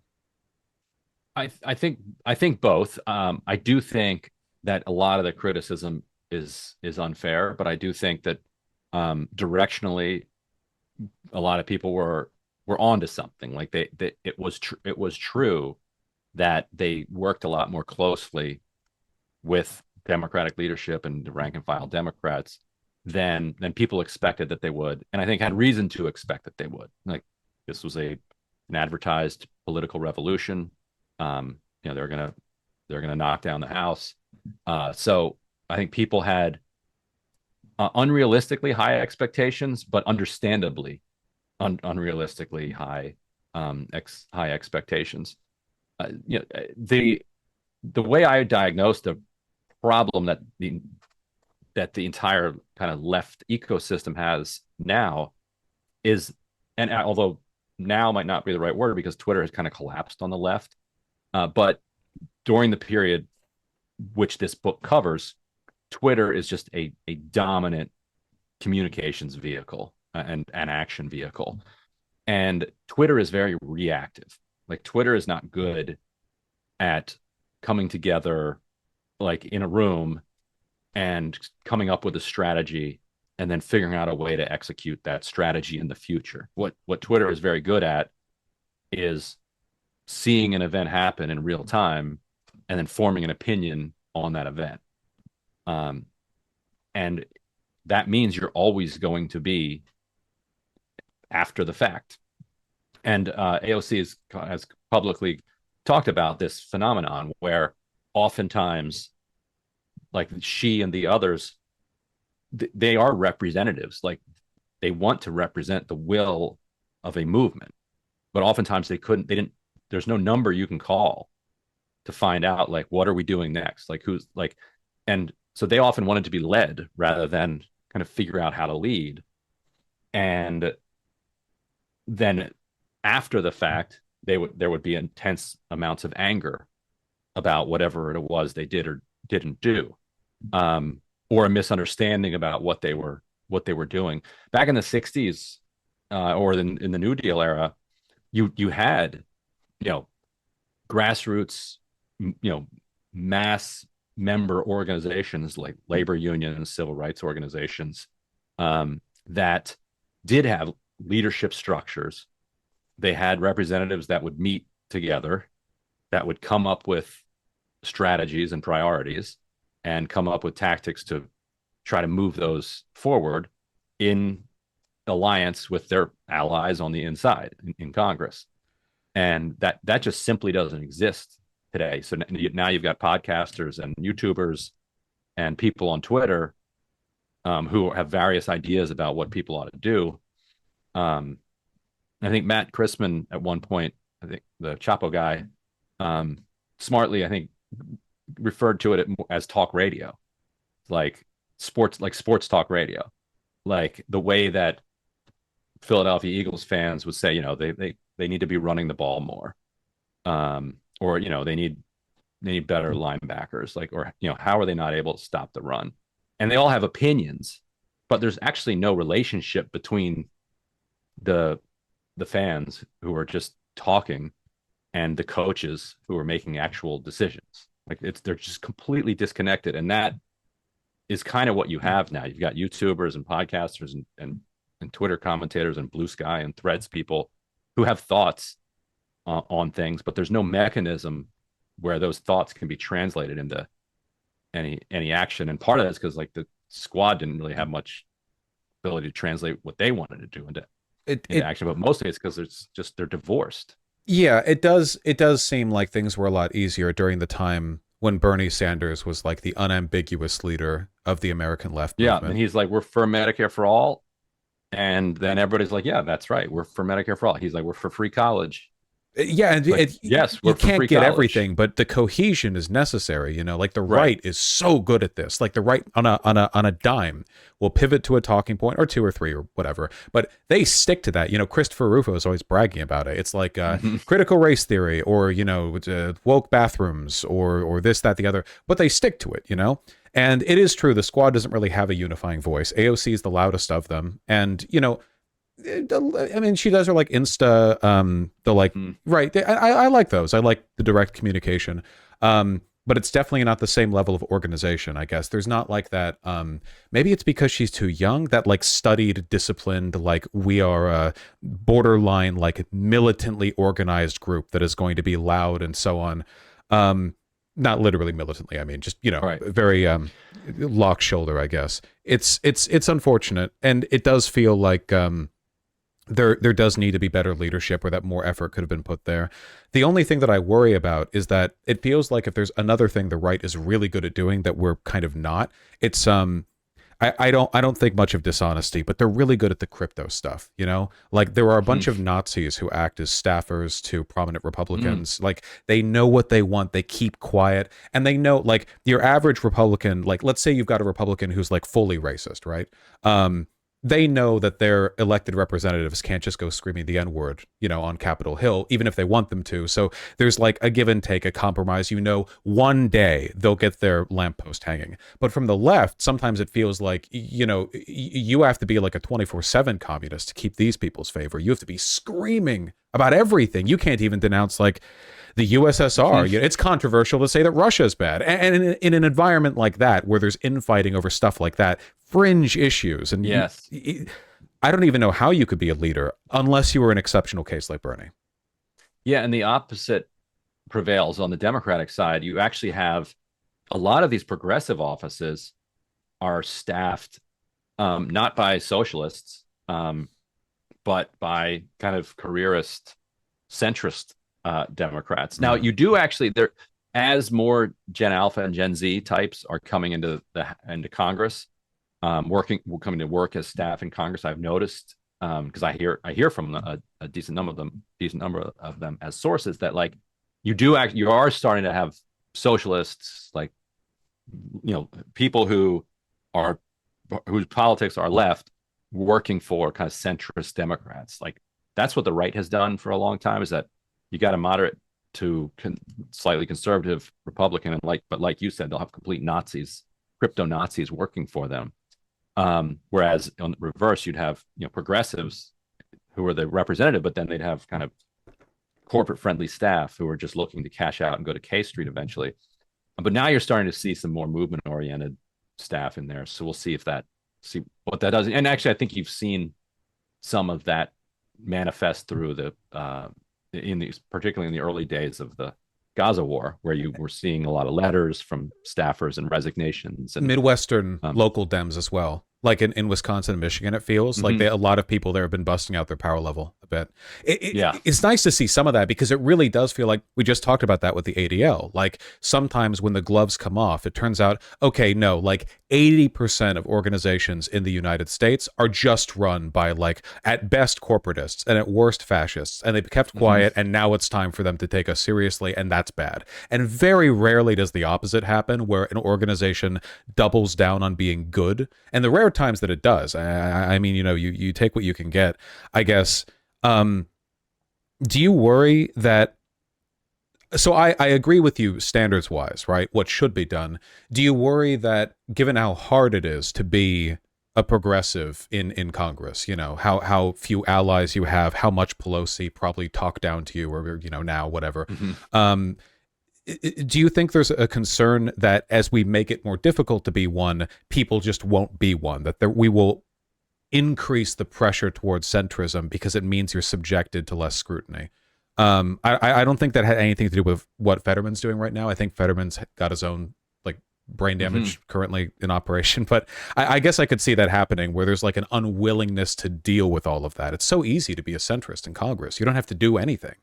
I think both. I do think that a lot of the criticism is unfair, but I do think that directionally a lot of people were onto something. Like it was true that they worked a lot more closely with Democratic leadership and the rank and file Democrats than people expected that they would, and I think had reason to expect that they would. Like this was an advertised political revolution. They're gonna knock down the house. So I think people had unrealistically high expectations, but understandably unrealistically high expectations. The way I diagnosed the problem that the entire kind of left ecosystem has now is, and although now might not be the right word because Twitter has kind of collapsed on the left, but during the period which this book covers, Twitter is just a dominant communications vehicle and action vehicle. And Twitter is very reactive. Like Twitter is not good at coming together like in a room and coming up with a strategy and then figuring out a way to execute that strategy in the future. What Twitter is very good at is seeing an event happen in real time and then forming an opinion on that event. Um, and that means you're always going to be after the fact. And AOC has publicly talked about this phenomenon where oftentimes, like she and the others, they are representatives. Like they want to represent the will of a movement, but oftentimes they didn't. There's no number you can call to find out like what are we doing next, like who's like, and so they often wanted to be led rather than kind of figure out how to lead. And then after the fact, there would be intense amounts of anger about whatever it was they did or didn't do, or a misunderstanding about what they were doing back in the '60s, or in the New Deal era. You had, you know, grassroots, mass member organizations like labor unions and civil rights organizations that did have leadership structures. They had representatives that would meet together, that would come up with strategies and priorities and come up with tactics to try to move those forward in alliance with their allies on the inside in Congress. And that just simply doesn't exist today. So now you've got podcasters and YouTubers and people on Twitter who have various ideas about what people ought to do. I think Matt Christman at one point, I think the Chapo guy, smartly, I think, referred to it as talk radio, like sports talk radio, like the way that Philadelphia Eagles fans would say, they need to be running the ball more, or they need better linebackers, like, or how are they not able to stop the run? And they all have opinions, but there's actually no relationship between the fans who are just talking and the coaches who are making actual decisions. Like they're just completely disconnected, and that is kind of what you have now. You've got YouTubers and podcasters and Twitter commentators and Blue Sky and Threads people who have thoughts on things, but there's no mechanism where those thoughts can be translated into any action. And part of that is because like the squad didn't really have much ability to translate what they wanted to do into action, but mostly it's because they're divorced. Yeah, it does seem like things were a lot easier during the time when Bernie Sanders was like the unambiguous leader of the American left movement. And he's like, we're for Medicare for all. And then everybody's like, yeah, that's right, we're for Medicare for all. He's like, we're for free college. Yeah, and like, yes, you can't get everything, but the cohesion is necessary. Like the right is so good at this. Like the right on a dime will pivot to a talking point or two or three or whatever, but they stick to that. Christopher Rufo is always bragging about it. It's like critical race theory or woke bathrooms or this, that, the other, but they stick to it. And it is true the squad doesn't really have a unifying voice. AOC is the loudest of them, and I mean, she does her like Insta, right. I like those. I like the direct communication. But it's definitely not the same level of organization, I guess. There's not like that. Maybe it's because she's too young, that like studied, disciplined, like we are a borderline, like militantly organized group that is going to be loud and so on. Not literally militantly. I mean, just, right. Very lock shoulder, I guess. It's unfortunate. And it does feel like, there does need to be better leadership, or that more effort could have been put there. The only thing that I worry about is that it feels like if there's another thing the right is really good at doing that we're kind of not, it's I don't think much of dishonesty, but they're really good at the crypto stuff, Like there are a bunch of Nazis who act as staffers to prominent Republicans. Like they know what they want, they keep quiet, and they know, like, your average Republican, like let's say you've got a Republican who's like fully racist, right? They know that their elected representatives can't just go screaming the N-word, on Capitol Hill, even if they want them to. So there's like a give and take, a compromise. One day they'll get their lamppost hanging. But from the left, sometimes it feels like, you have to be like a 24/7 communist to keep these people's favor. You have to be screaming about everything. You can't even denounce like the USSR. It's controversial to say that Russia is bad. And in an environment like that, where there's infighting over stuff like that, fringe issues. And yes, I don't even know how you could be a leader unless you were an exceptional case like Bernie. Yeah, and the opposite prevails on the Democratic side. You actually have a lot of these progressive offices are staffed not by socialists, but by kind of careerist, centrist Democrats. Now, you do actually, there, as more Gen Alpha and Gen Z types are coming into Congress, coming to work as staff in Congress, I've noticed, because I hear from a decent number of them as sources, that like you are starting to have socialists, like people whose politics are left, working for kind of centrist Democrats. Like that's what the right has done for a long time, is that you got a moderate to slightly conservative Republican, but like you said, they'll have complete Nazis, crypto Nazis working for them. Whereas on the reverse, you'd have progressives who are the representative, but then they'd have kind of corporate friendly staff who are just looking to cash out and go to K Street eventually. But now you're starting to see some more movement oriented staff in there. So we'll see what that does. And actually, I think you've seen some of that manifest through particularly in the early days of the Gaza war, where you were seeing a lot of letters from staffers and resignations and Midwestern local Dems as well. Like in Wisconsin and Michigan, it feels like a lot of people there have been busting out their power level a bit. It's nice to see some of that, because it really does feel like we just talked about that with the ADL. Like sometimes when the gloves come off, it turns out, okay, no, like 80% of organizations in the United States are just run by, like, at best corporatists and at worst fascists, and they've kept quiet, and now it's time for them to take us seriously, and that's bad. And very rarely does the opposite happen, where an organization doubles down on being good. And the rare times that it does, I mean, you take what you can get, I guess. Do you worry that, so I agree with you standards wise, right? What should be done. Do you worry that, given how hard it is to be a progressive in Congress, how few allies you have, how much Pelosi probably talked down to you, or, now whatever. Do you think there's a concern that as we make it more difficult to be one, people just won't be one, that we will increase the pressure towards centrism because it means you're subjected to less scrutiny? I don't think that had anything to do with what Fetterman's doing right now. I think Fetterman's got his own, like, brain damage currently in operation, but I guess I could see that happening, where there's like an unwillingness to deal with all of that. It's so easy to be a centrist in Congress. You don't have to do anything.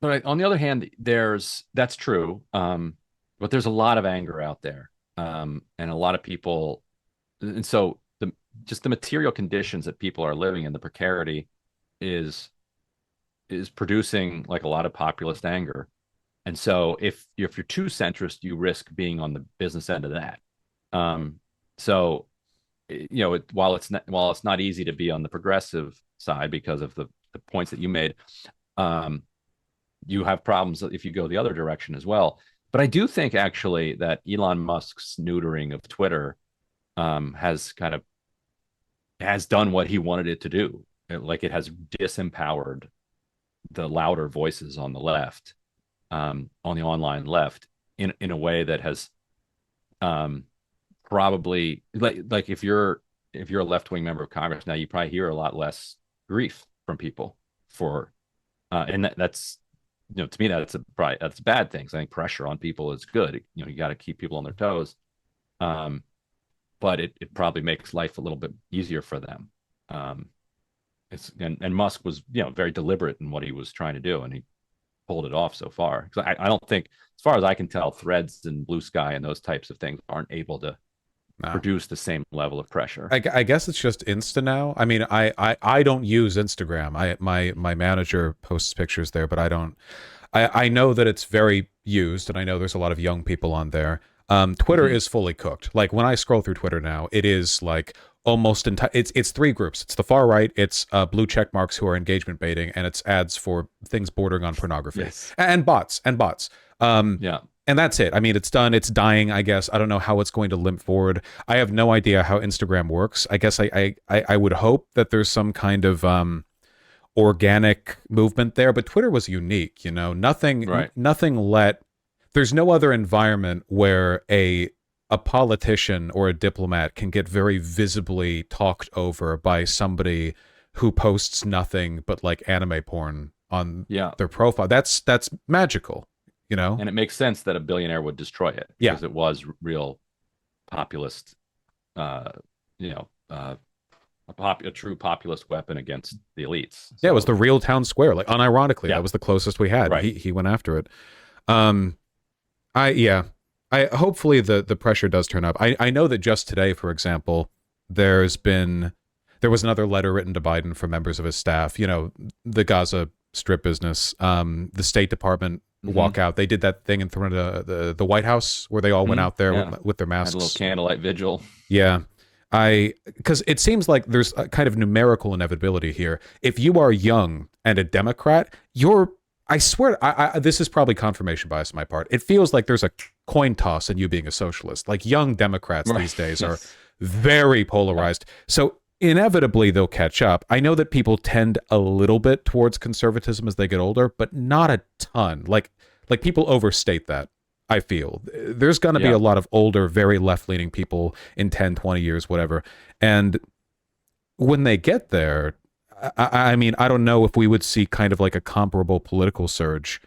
But on the other hand, that's true. But there's a lot of anger out there, and a lot of people, and so the material conditions that people are living in, the precarity, is producing, like, a lot of populist anger. And so if you're too centrist, you risk being on the business end of that. So while it's not easy to be on the progressive side because of the points that you made, you have problems if you go the other direction as well. But I do think, actually, that Elon Musk's neutering of Twitter has done what he wanted it to do. Like, it has disempowered the louder voices on the left, on the online left, in a way that has probably, like if you're a left-wing member of Congress now, you probably hear a lot less grief from people for, and that's, to me, that's a bad thing. I think pressure on people is good. You got to keep people on their toes. But it probably makes life a little bit easier for them. And Musk was, very deliberate in what he was trying to do, and he pulled it off so far. So I don't think, as far as I can tell, Threads and Blue Sky and those types of things aren't able to produce the same level of pressure. I guess it's just Insta now. I mean, I don't use Instagram. My manager posts pictures there, but I don't. I know that it's very used, and I know there's a lot of young people on there. Twitter is fully cooked. Like, when I scroll through Twitter now, it is like almost it's three groups. It's the far right, it's blue check marks who are engagement baiting, and it's ads for things bordering on pornography, and bots. And that's it. I mean, it's done. It's dying, I guess. I don't know how it's going to limp forward. I have no idea how Instagram works. I guess I would hope that there's some kind of organic movement there, but Twitter was unique. Nothing let. There's no other environment where a politician or a diplomat can get very visibly talked over by somebody who posts nothing but, like, anime porn on their profile. That's magical, And it makes sense that a billionaire would destroy it, because it was real populist, a true populist weapon against the elites. So, it was the real town square. Like, unironically, that was the closest we had. Right. He went after it. Hopefully the pressure does turn up. I know that just today, for example, there was another letter written to Biden from members of his staff. The Gaza Strip business, the State Department walkout. They did that thing in front of the White House where they all went out there with their masks. Had a little candlelight vigil. Yeah. Because it seems like there's a kind of numerical inevitability here. If you are young and a Democrat, I swear, this is probably confirmation bias on my part. It feels like there's a coin toss in you being a socialist. Like, young Democrats these days are very polarized. So inevitably they'll catch up. I know that people tend a little bit towards conservatism as they get older, but not a ton. Like people overstate that. I feel there's going to be Yeah. a lot of older, very left-leaning people in 10, 20 years, whatever. And when they get there, I mean, I don't know if we would see kind of like a comparable political surge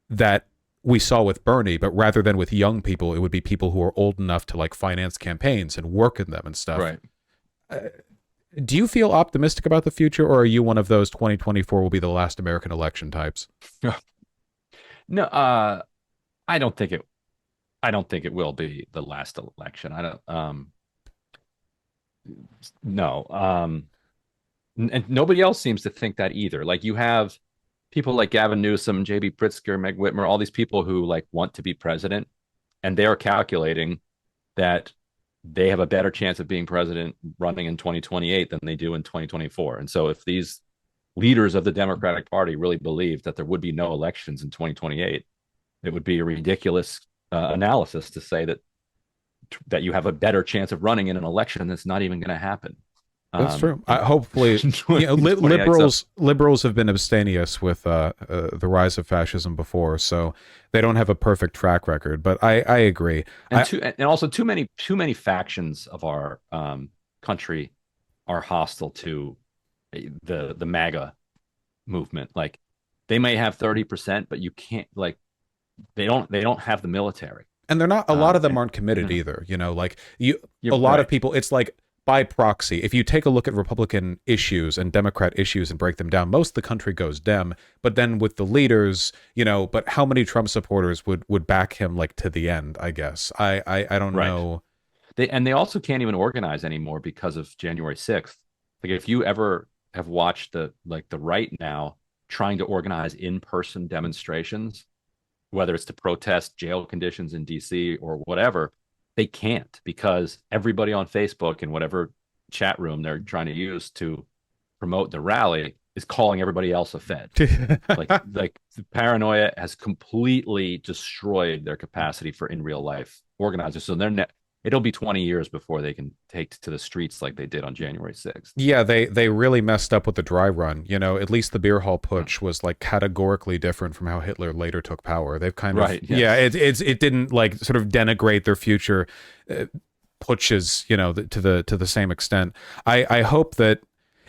that we saw with Bernie, but rather than with young people, it would be people who are old enough to like finance campaigns and work in them and stuff. Right. Do you feel optimistic about the future, or are you one of those 2024 will be the last American election types? No, I don't think it. I don't think it will be the last election. I don't. No. And nobody else seems to think that either. Like you have people like Gavin Newsom, J.B. Pritzker, Meg Whitmer, all these people who like want to be president, and they are calculating that they have a better chance of being president running in 2028 than they do in 2024. And so if these leaders of the Democratic Party really believed that there would be no elections in 2028, it would be a ridiculous analysis to say that you have a better chance of running in an election that's not even going to happen. That's true. Hopefully, liberals have been abstemious with the rise of fascism before, so they don't have a perfect track record. But I agree, and also too many factions of our country are hostile to the MAGA movement. Like they may have 30%, but you can't like they don't have the military, and they're not. A lot of them aren't committed either. You know, like a lot of people. It's like by proxy. If you take a look at Republican issues and Democrat issues and break them down, most of the country goes Dem. But then with the leaders, you know, but how many Trump supporters would back him like to the end? I guess I don't know. They also can't even organize anymore because of January 6th. Like if you ever have watched the right now trying to organize in-person demonstrations, whether it's to protest jail conditions in DC or whatever, they can't because everybody on Facebook and whatever chat room they're trying to use to promote the rally is calling everybody else a Fed. like the paranoia has completely destroyed their capacity for in real life organizers. So it'll be 20 years before they can take to the streets like they did on January 6th. Yeah, they really messed up with the dry run. You know, at least the beer hall putsch was like categorically different from how Hitler later took power. They've kind of it didn't like sort of denigrate their future putsches, you know, to the same extent. I hope that,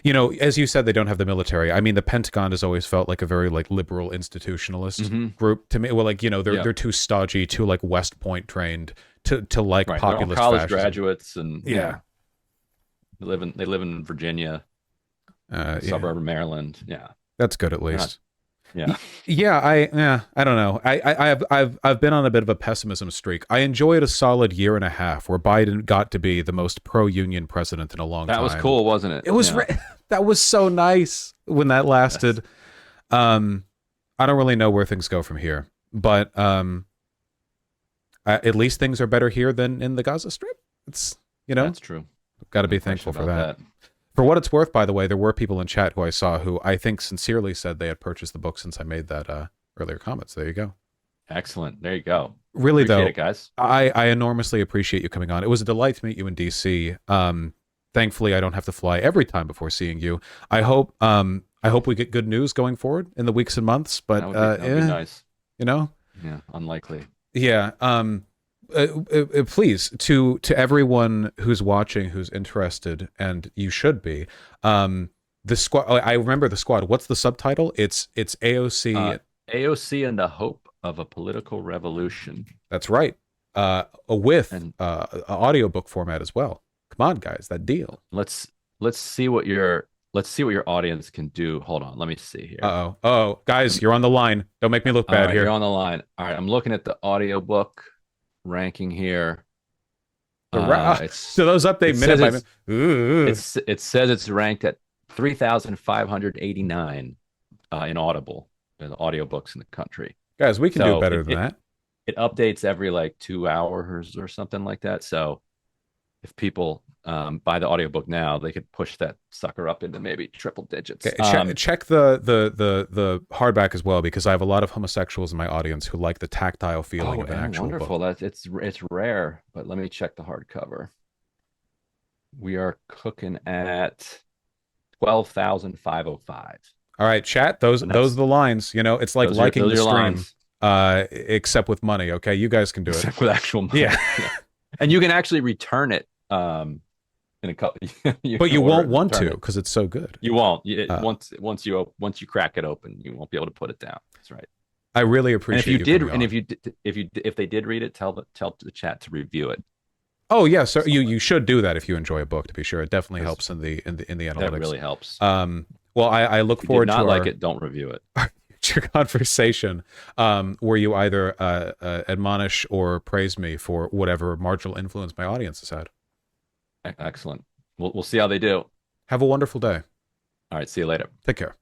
you know, as you said, they don't have the military. I mean, the Pentagon has always felt like a very like liberal institutionalist group to me. Well, like, you know, they're too stodgy, too like West Point trained to like populist college fascism. Graduates and they live in Virginia, suburb of Maryland. Yeah, that's good at least. Yeah. I don't know. I've been on a bit of a pessimism streak. I enjoyed a solid year and a half where Biden got to be the most pro-union president in a long time. That was cool, wasn't it? It was that was so nice when that lasted. Yes. I don't really know where things go from here, but at least things are better here than in the Gaza Strip. It's, you know, that's true. Got to be thankful for that. For what it's worth, by the way, there were people in chat who I saw who I think sincerely said they had purchased the book since I made that earlier comment. So there you go. Excellent. There you go. Really, appreciate though, it, guys. I enormously appreciate you coming on. It was a delight to meet you in DC. Thankfully, I don't have to fly every time before seeing you. I hope we get good news going forward in the weeks and months. But that would be nice. You know. Yeah. Unlikely. Yeah. Please, to everyone who's watching, who's interested, and you should be, the squad. I remember the squad. What's the subtitle? It's AOC. AOC and the Hope of a Political Revolution. That's right. With audiobook format as well. Come on, guys, that deal. Let's see what your audience can do. Hold on, let me see here. Oh, guys, you're on the line. Don't make me look bad here. You're on the line. All right, I'm looking at the audiobook ranking here. So those update minute by minute. It says it's ranked at 3,589 in Audible, in the audiobooks in the country. Guys, we can do better than that. It updates every like 2 hours or something like that. So if people buy the audiobook now, they could push that sucker up into maybe triple digits. Okay, check the hardback as well, because I have a lot of homosexuals in my audience who like the tactile feeling of an actual wonderful. book. It's rare, but let me check the hardcover. We are cooking at 12,505. All right, chat. Those are the lines. You know, it's like liking the stream. except with money. Okay, you guys can do it. Except with actual money. Yeah. Yeah. And you can actually return it in a couple. But you won't want to because it's so good. You won't. Once you crack it open, you won't be able to put it down. That's right. I really appreciate. And if you did, and if they did read it, tell the chat to review it. Oh yeah, so you should do that if you enjoy a book. To be sure, it definitely helps in the analytics. That really helps. Well, I look forward to not like it. Don't review it. Future conversation, where you either admonish or praise me for whatever marginal influence my audience has had. Excellent. We'll see how they do. Have a wonderful day. All right. See you later. Take care.